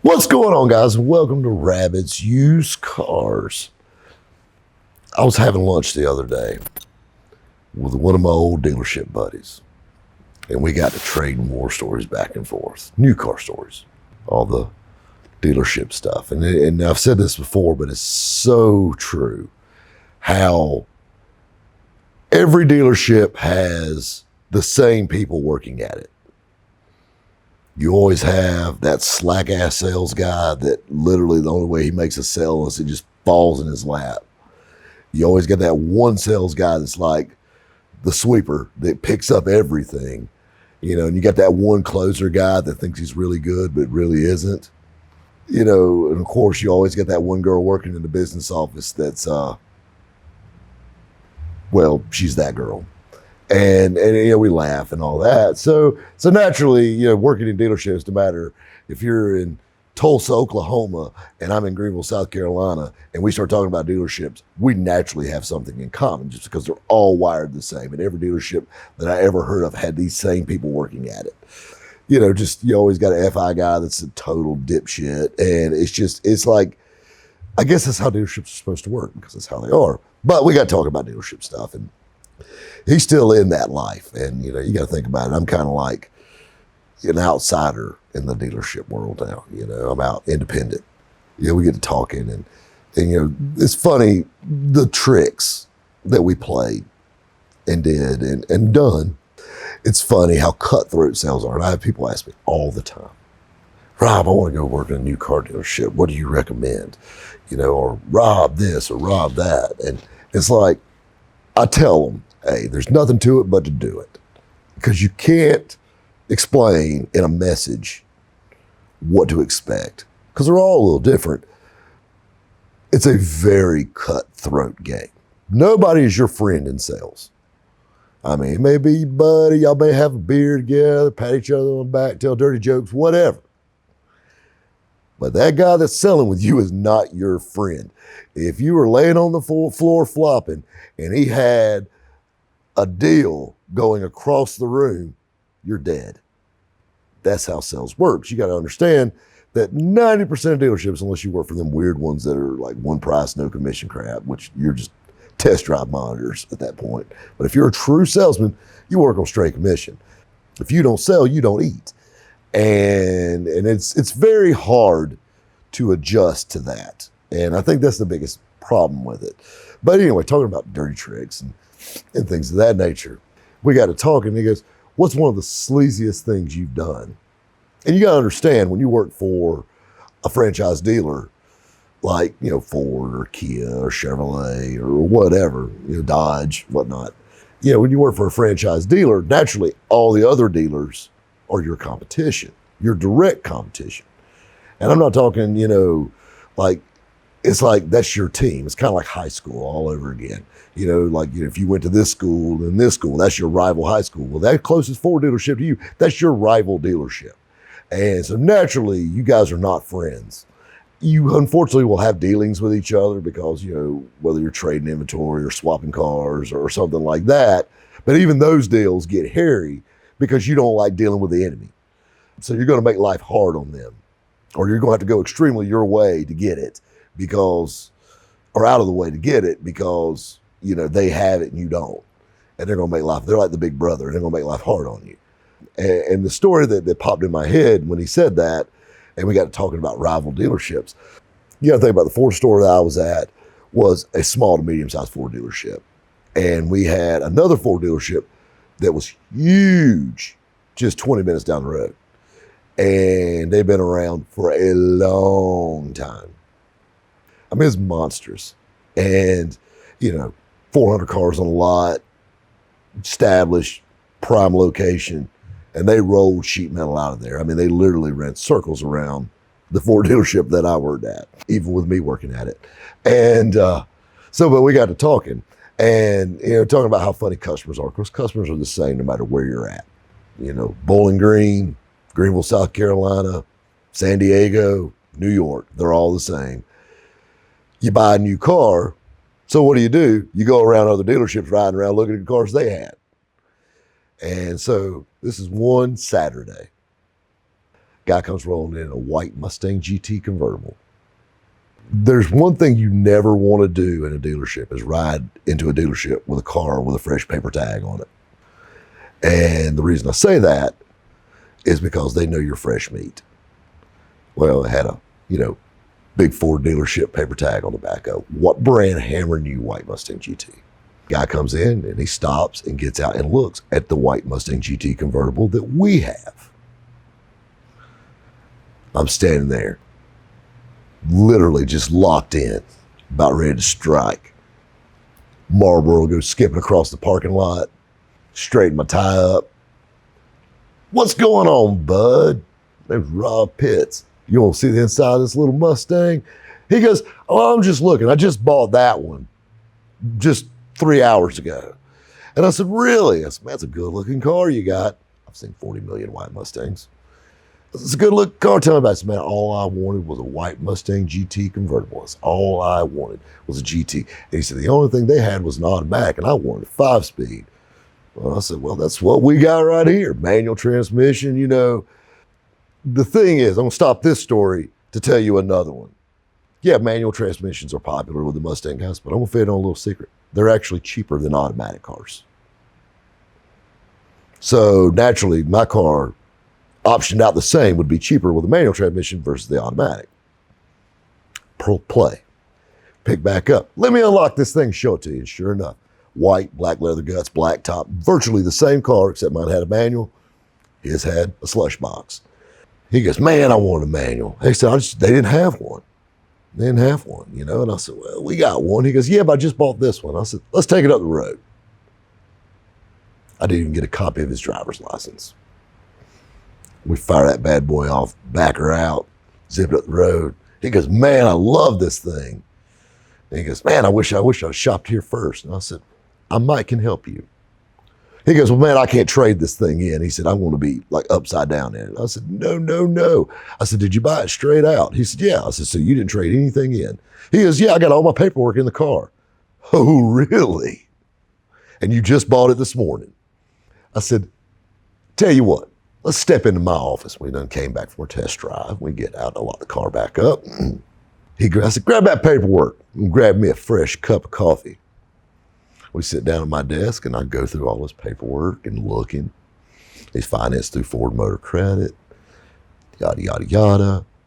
What's going on, guys? Welcome to Rabbit's Used Cars. I was having lunch the other day with one of my old dealership buddies, and we got to trading war stories back and forth, new car stories, all the dealership stuff. And I've said this before, but it's so true how every dealership has the same people working at it. You always have that slack ass sales guy that literally the only way he makes a sale is it just falls in his lap. You always get that one sales guy that's like the sweeper that picks up everything, and you got that one closer guy that thinks he's really good, but really isn't. And of course you always get that one girl working in the business office that's, she's that girl. And we laugh and all that. So naturally, working in dealerships, no matter if you're in Tulsa, Oklahoma, and I'm in Greenville, South Carolina, and we start talking about dealerships, we naturally have something in common just because they're all wired the same. And every dealership that I ever heard of had these same people working at it. You always got an FI guy that's a total dipshit. And it's like, I guess that's how dealerships are supposed to work because that's how they are. But we got to talk about dealership stuff. And he's still in that life. And, you got to think about it. I'm kind of like an outsider in the dealership world now. I'm out independent. We get to talking and it's funny, the tricks that we played and did and done. It's funny how cutthroat sales are. And I have people ask me all the time, Rob, I want to go work in a new car dealership. What do you recommend? Or Rob this or Rob that. And it's like, I tell them, hey, there's nothing to it but to do it. Because you can't explain in a message what to expect. Because they're all a little different. It's a very cutthroat game. Nobody is your friend in sales. I mean, it may be your buddy, y'all may have a beer together, pat each other on the back, tell dirty jokes, whatever. But that guy that's selling with you is not your friend. If you were laying on the floor flopping and he had a deal going across the room, you're dead. That's how sales works. You got to understand that 90% of dealerships, unless you work for them weird ones that are like one price, no commission crap, which you're just test drive monitors at that point. But if you're a true salesman, you work on straight commission. If you don't sell, you don't eat. And it's very hard to adjust to that. And I think that's the biggest problem with it. But anyway, talking about dirty tricks and things of that nature, we got to talk and he goes, what's one of the sleaziest things you've done? And you got to understand when you work for a franchise dealer, like, Ford or Kia or Chevrolet or whatever, Dodge, whatnot. When you work for a franchise dealer, naturally all the other dealers are your competition, your direct competition. And I'm not talking, it's like that's your team. It's kind of like high school all over again. If you went to this school and this school, that's your rival high school. Well, that closest Ford dealership to you, that's your rival dealership. And so naturally, you guys are not friends. You unfortunately will have dealings with each other because, whether you're trading inventory or swapping cars or something like that. But even those deals get hairy because you don't like dealing with the enemy. So you're going to make life hard on them, or you're going to have to go extremely your way to get it or out of the way to get it because, they have it and you don't. And they're going to make life, they're like the big brother, and they're going to make life hard on you. And the story that popped in my head when he said that, and we got to talking about rival dealerships, you got to think about the Ford store that I was at was a small to medium-sized Ford dealership. And we had another Ford dealership that was huge, just 20 minutes down the road. And they've been around for a long time. I mean, it's monstrous. And, 400 cars on the lot, established, prime location, and they rolled sheet metal out of there. I mean, they literally ran circles around the Ford dealership that I worked at, even with me working at it. And but we got to talking and, talking about how funny customers are, because customers are the same no matter where you're at. Bowling Green, Greenville, South Carolina, San Diego, New York, they're all the same. You buy a new car, so what do? You go around other dealerships riding around looking at the cars they had. And so this is one Saturday. Guy comes rolling in a white Mustang GT convertible. There's one thing you never want to do in a dealership is ride into a dealership with a car with a fresh paper tag on it. And the reason I say that is because they know you're fresh meat. Well, it had a, big Ford dealership paper tag on the back of what brand hammer new white Mustang GT. Guy comes in and he stops and gets out and looks at the white Mustang GT convertible that we have. I'm standing there, literally just locked in, about ready to strike. Marlboro goes skipping across the parking lot, straighten my tie up. What's going on, bud? There's Rob Pitts. You want to see the inside of this little Mustang? He goes, oh, I'm just looking. I just bought that one just 3 hours ago. And I said, really? I said, man, that's a good looking car you got. I've seen 40 million white Mustangs. It's a good looking car. Tell me about it. I said, man, all I wanted was a white Mustang GT convertible. That's all I wanted was a GT. And he said, the only thing they had was an automatic, and I wanted a 5-speed. Well, I said, well, that's what we got right here. Manual transmission, The thing is, I'm going to stop this story to tell you another one. Yeah, manual transmissions are popular with the Mustang guys, but I'm going to fit on a little secret. They're actually cheaper than automatic cars. So naturally, my car, optioned out the same, would be cheaper with a manual transmission versus the automatic. Play. Pick back up. Let me unlock this thing, show it to you. And sure enough, white, black leather guts, black top, virtually the same car, except mine had a manual. His had a slush box. He goes, man, I want a manual. He said, they didn't have one. They didn't have one, And I said, well, we got one. He goes, yeah, but I just bought this one. I said, let's take it up the road. I didn't even get a copy of his driver's license. We fire that bad boy off, back her out, zip it up the road. He goes, man, I love this thing. And he goes, man, I wish I shopped here first. And I said, I might can help you. He goes, well, man, I can't trade this thing in. He said, I want to be like upside down in it. I said, no. I said, did you buy it straight out? He said, yeah. I said, so you didn't trade anything in? He goes, yeah, I got all my paperwork in the car. Oh, really? And you just bought it this morning? I said, tell you what, let's step into my office. We done came back from our test drive. We get out and lock the car back up. I said, grab that paperwork and grab me a fresh cup of coffee. We sit down at my desk and I go through all his paperwork and looking. He's financed through Ford Motor Credit, yada, yada,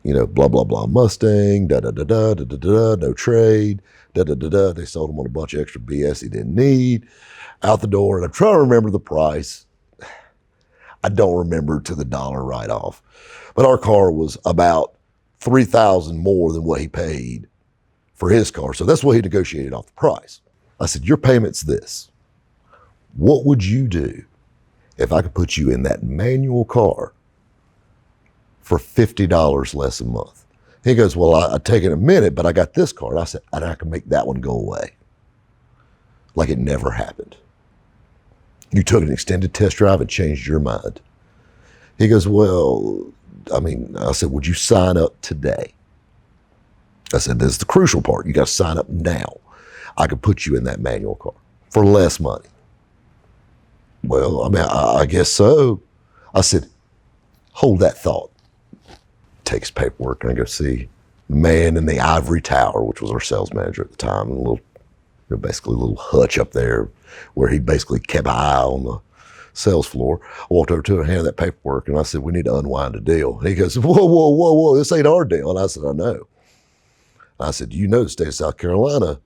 yada, blah, blah, blah, Mustang, da-da-da-da, no trade, da-da-da-da. They sold him on a bunch of extra BS he didn't need. Out the door, and I'm trying to remember the price. I don't remember to the dollar right off. But our car was about $3,000 more than what he paid for his car. So that's what he negotiated off the price. I said, your payment's this. What would you do if I could put you in that manual car for $50 less a month? He goes, well, I'd take it a minute, but I got this car. And I said, and I can make that one go away. Like it never happened. You took an extended test drive and changed your mind. He goes, well, I said, would you sign up today? I said, this is the crucial part. You got to sign up now. I could put you in that manual car for less money. Well, I guess so. I said, hold that thought. Takes paperwork and I go see the man in the ivory tower, which was our sales manager at the time, and basically a little hutch up there where he basically kept an eye on the sales floor. I walked over to him and handed that paperwork and I said, we need to unwind the deal. And he goes, whoa, this ain't our deal. And I said, I know. I said, do you know the state of South Carolina,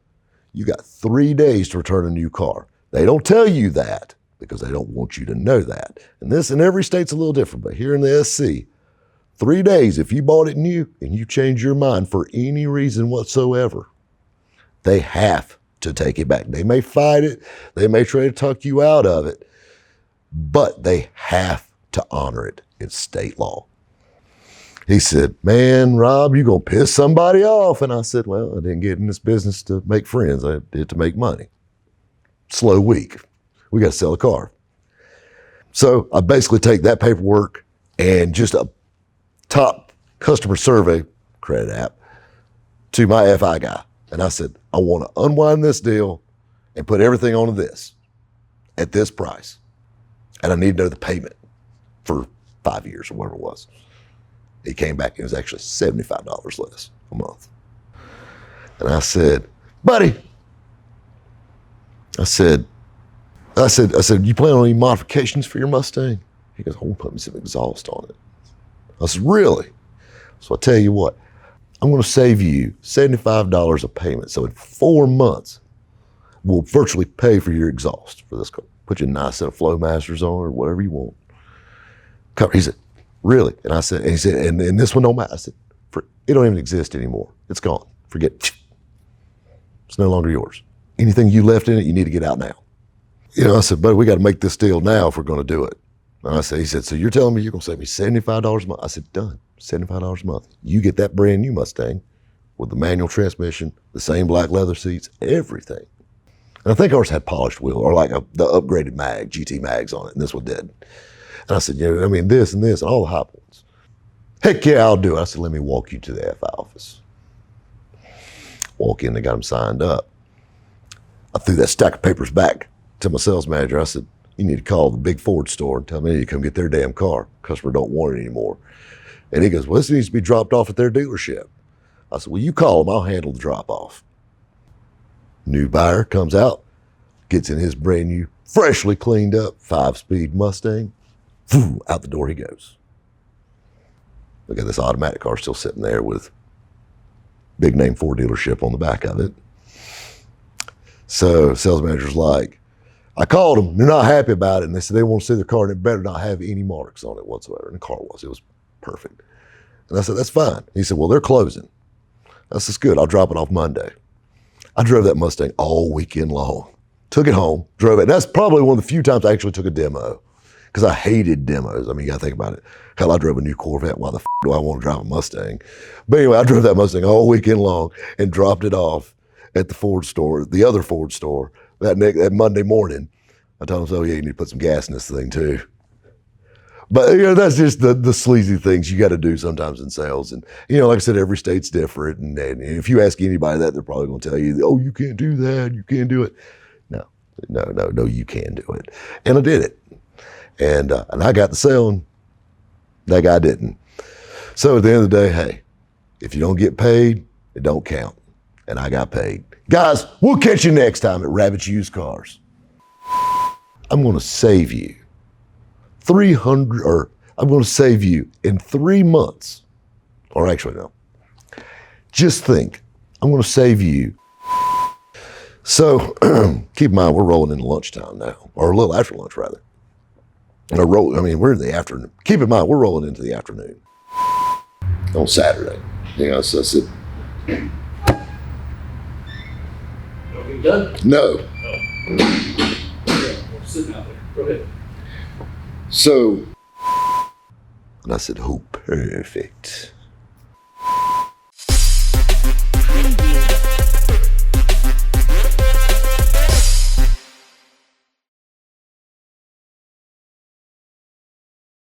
you got 3 days to return a new car. They don't tell you that because they don't want you to know that. And this in every state's a little different, but here in the SC, 3 days, if you bought it new and you change your mind for any reason whatsoever, they have to take it back. They may fight it, they may try to talk you out of it, but they have to honor it. It's state law. He said, man, Rob, you're going to piss somebody off. And I said, well, I didn't get in this business to make friends. I did to make money. Slow week. We got to sell a car. So I basically take that paperwork and just a top customer survey credit app to my FI guy. And I said, I want to unwind this deal and put everything onto this at this price. And I need to know the payment for 5 years or whatever it was. He came back and it was actually $75 less a month. And I said, buddy, I said, you plan on any modifications for your Mustang? He goes, I want to put me some exhaust on it. I said, really? So I tell you what, I'm going to save you $75 a payment. So in 4 months, we'll virtually pay for your exhaust for this car. Put you a nice set of Flowmasters on or whatever you want. He said, really? And I said, and he said, and this one don't matter. I said, it don't even exist anymore. It's gone. Forget it. It's no longer yours. Anything you left in it, you need to get out now. You know, I said, buddy, we got to make this deal now if we're going to do it. And he said, so you're telling me you're going to save me $75 a month? I said, done, $75 a month. You get that brand new Mustang with the manual transmission, the same black leather seats, everything. And I think ours had polished wheel or like the upgraded mag, GT mags on it, and this one did. And I said, I mean, this and this and all the high points. Heck yeah, I'll do it. I said, let me walk you to the FI office. Walk in, they got them signed up. I threw that stack of papers back to my sales manager. I said, you need to call the big Ford store and tell me to come get their damn car. Customer don't want it anymore. And he goes, well, this needs to be dropped off at their dealership. I said, well, you call them, I'll handle the drop off. New buyer comes out, gets in his brand new, freshly cleaned up 5-speed Mustang. Out the door he goes. Look at this automatic car still sitting there with big name Ford dealership on the back of it. So sales manager's like, I called them, they're not happy about it, and they said they want to see their car and it better not have any marks on it whatsoever. And the car it was perfect. And I said, that's fine. He said, well, they're closing. I said, good, I'll drop it off Monday. I drove that Mustang all weekend long. Took it home, drove it. And that's probably one of the few times I actually took a demo because I hated demos. I mean, you gotta think about it. Hell, I drove a new Corvette. Why the do I want to drive a Mustang? But anyway, I drove that Mustang all weekend long and dropped it off at the Ford store, the other Ford store, that Monday morning. I told him, so yeah, you need to put some gas in this thing too. But you know, that's just the sleazy things you got to do sometimes in sales. And you know, like I said, every state's different. And if you ask anybody that, they're probably going to tell you, oh, you can't do that. You can't do it. No, you can do it. And I did it. And I got the sale and that guy didn't. So at the end of the day, hey, if you don't get paid, it don't count. And I got paid. Guys, we'll catch you next time at Rabbit's Used Cars. I'm going to save you I'm going to save you in 3 months, or actually no, just think, I'm going to save you. So keep in mind, we're rolling into lunchtime now, or a little after lunch rather. We're in the afternoon. Keep in mind, we're rolling into the afternoon on Saturday. You know, so I said, Are done? no. Oh. We're sitting out there. Go ahead. So, and I said, oh, perfect.